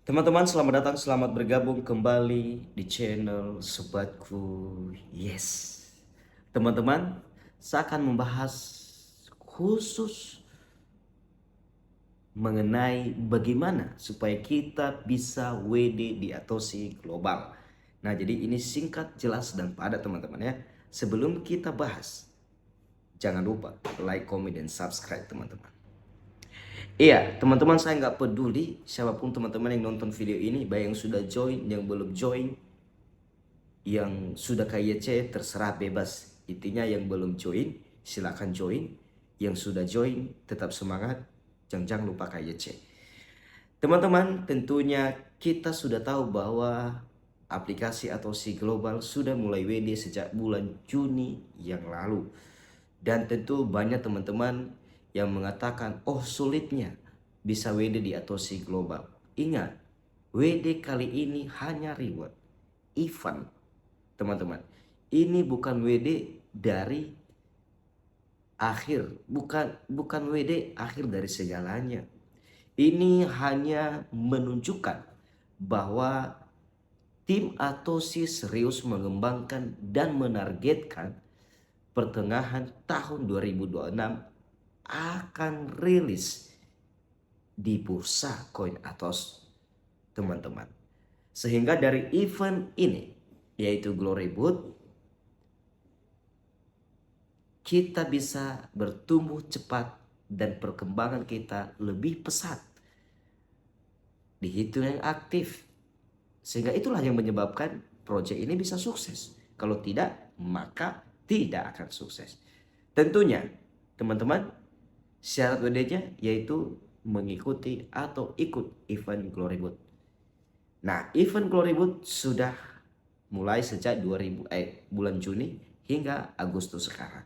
Teman-teman, selamat datang, selamat bergabung kembali di channel Sobatku. Yes. Teman-teman, saya akan membahas khusus mengenai bagaimana supaya kita bisa WD di Atosi Global. Nah, jadi ini singkat, jelas, dan padat teman-teman ya. Sebelum kita bahas, jangan lupa like, comment, dan subscribe teman-teman. Iya, teman-teman, saya nggak peduli siapapun teman-teman yang nonton video ini, baik yang sudah join, yang belum join, yang sudah KYC terserah bebas. Intinya yang belum join silakan join, yang sudah join tetap semangat, jangan lupa KYC. Teman-teman, tentunya kita sudah tahu bahwa aplikasi atau si Global sudah mulai WD sejak bulan Juni yang lalu. Dan tentu banyak teman-teman yang mengatakan, oh sulitnya bisa WD di Atosi Global. Ingat, WD kali ini hanya reward, event. Teman-teman, ini bukan WD dari akhir, bukan WD akhir dari segalanya. Ini hanya menunjukkan bahwa tim Atosi serius mengembangkan dan menargetkan pertengahan tahun 2026 akan rilis di bursa koin Atos, teman-teman. Sehingga dari event ini, yaitu Glory Boot, kita bisa bertumbuh cepat dan perkembangan kita lebih pesat di hitung yang aktif. Sehingga itulah yang menyebabkan proyek ini bisa sukses. Kalau tidak, maka tidak akan sukses. Tentunya, teman-teman, syarat WD-nya yaitu mengikuti atau ikut event Glory Boot. Nah, event Glory Boot sudah mulai sejak bulan Juni hingga Agustus sekarang.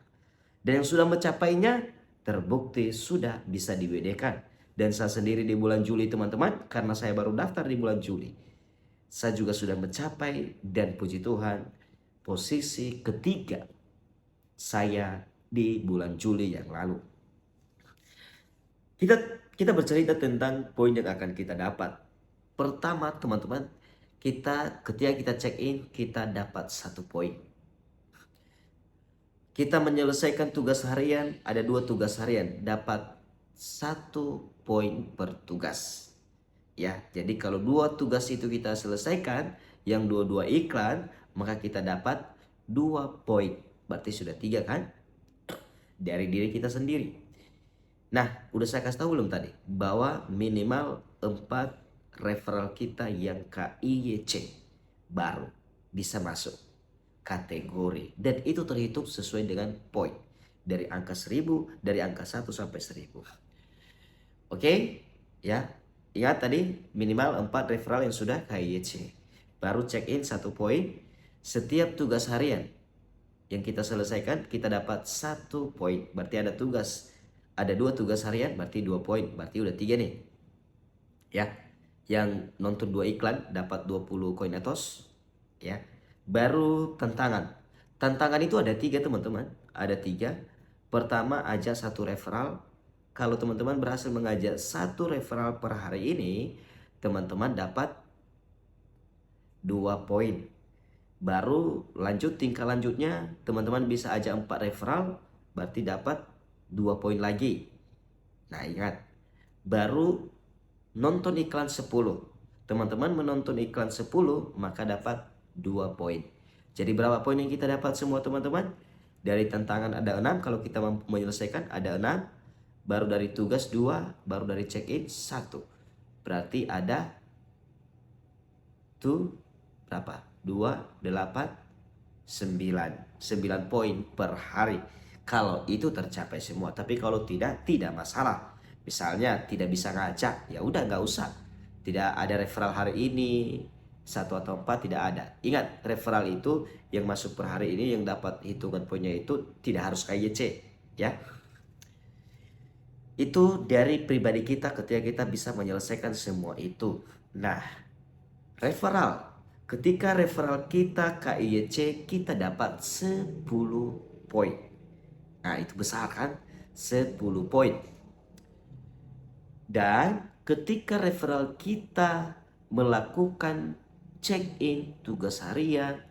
Dan yang sudah mencapainya terbukti sudah bisa diwedekan. Dan saya sendiri di bulan Juli teman-teman, karena saya baru daftar di bulan Juli, saya juga sudah mencapai dan puji Tuhan posisi ketiga saya di bulan Juli yang lalu. Kita kita bercerita tentang poin yang akan kita dapat. Pertama teman-teman, ketika kita check in kita dapat 1 poin. Kita menyelesaikan tugas harian, ada 2 tugas harian, dapat 1 poin per tugas. Ya, jadi kalau 2 tugas itu kita selesaikan, yang dua-dua iklan, maka kita dapat 2 poin. Berarti sudah 3 kan? Dari diri kita sendiri. Nah, udah saya kasih tahu belum tadi? Bahwa minimal 4 referral kita yang KIYC baru bisa masuk kategori. Dan itu terhitung sesuai dengan poin. Dari angka 1000, dari angka 1 sampai 1000. Oke? Ya. Ingat tadi minimal 4 referral yang sudah KIYC. Baru check in 1 poin. Setiap tugas harian yang kita selesaikan kita dapat 1 poin. Berarti ada 2 tugas harian berarti 2 poin. Berarti udah 3 nih. Ya. Yang nonton 2 iklan dapat 20 koin Atos. Ya. Baru tantangan. Tantangan itu ada 3 teman-teman. Ada 3. Pertama ajak 1 referral. Kalau teman-teman berhasil mengajak 1 referral per hari ini, teman-teman dapat 2 poin. Baru lanjut tingkat lanjutnya, teman-teman bisa ajak 4 referral, berarti dapat 2 poin lagi. Nah ingat, baru nonton iklan 10. Teman-teman menonton iklan 10, maka dapat 2 poin. Jadi berapa poin yang kita dapat semua teman-teman? Dari tantangan ada 6, kalau kita menyelesaikan ada 6. Baru dari tugas 2, baru dari check-in 1. Berarti ada tuh berapa? 2, 8, 9. 9 poin per hari. Kalau itu tercapai semua. Tapi kalau tidak masalah. Misalnya tidak bisa ngajak, ya udah nggak usah. Tidak ada referral hari ini, 1 atau 4 tidak ada. Ingat, referral itu yang masuk per hari ini yang dapat hitungan poinnya itu tidak harus KYC, ya. Itu dari pribadi kita ketika kita bisa menyelesaikan semua itu. Nah, referral. Ketika referral kita KIYC, kita dapat 10 poin. Nah, itu besar kan? 10 poin. Dan ketika referral kita melakukan check-in, tugas harian,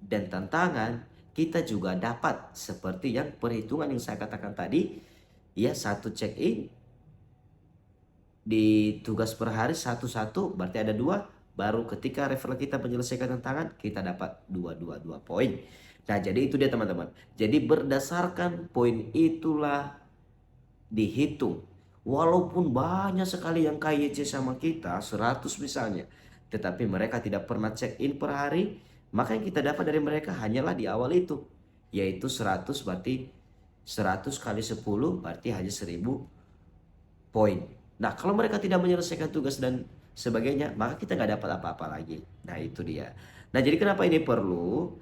dan tantangan, kita juga dapat seperti yang perhitungan yang saya katakan tadi, ya, satu check-in di tugas per hari satu-satu berarti ada dua, baru ketika referral kita menyelesaikan tantangan kita dapat dua poin. Nah, jadi itu dia teman-teman. Jadi berdasarkan poin itulah dihitung. Walaupun banyak sekali yang KYC sama kita 100 misalnya, tetapi mereka tidak pernah check in per hari, maka yang kita dapat dari mereka hanyalah di awal itu, yaitu 100, berarti 100 kali 10 berarti hanya 1000 poin. Nah, kalau mereka tidak menyelesaikan tugas dan sebagainya, maka kita nggak dapat apa-apa lagi. Nah, itu dia. Nah, jadi kenapa ini perlu?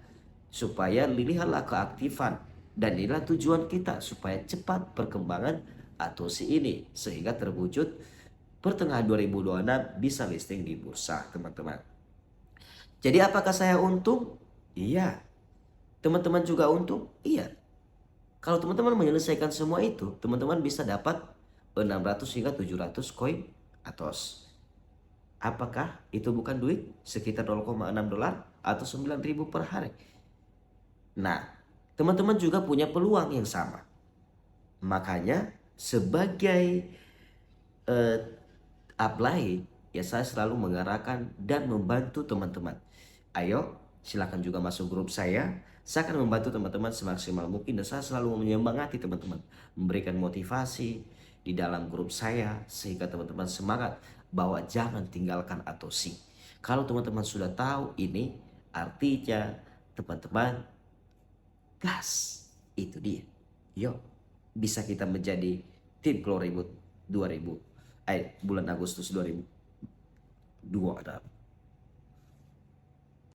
Supaya lihatlah keaktifan. Dan inilah tujuan kita, supaya cepat perkembangan Atosi ini. Sehingga terwujud pertengahan 2026 bisa listing di bursa, teman-teman. Jadi apakah saya untung? Iya. Teman-teman juga untung? Iya. Kalau teman-teman menyelesaikan semua itu, teman-teman bisa dapat 600 hingga 700 koin Atos. Apakah itu bukan duit? Sekitar 0,6 dolar atau 9.000 per hari. Nah, teman-teman juga punya peluang yang sama. Makanya sebagai upline, ya saya selalu mengarahkan dan membantu teman-teman. Ayo, silakan juga masuk grup saya. Saya akan membantu teman-teman semaksimal mungkin dan saya selalu menyemangati teman-teman, memberikan motivasi di dalam grup saya sehingga teman-teman semangat bahwa jangan tinggalkan Atosi. Kalau teman-teman sudah tahu ini, artinya teman-teman gas. Itu dia. Yuk, bisa kita menjadi tim Glory Boot 2000 bulan Agustus 2002.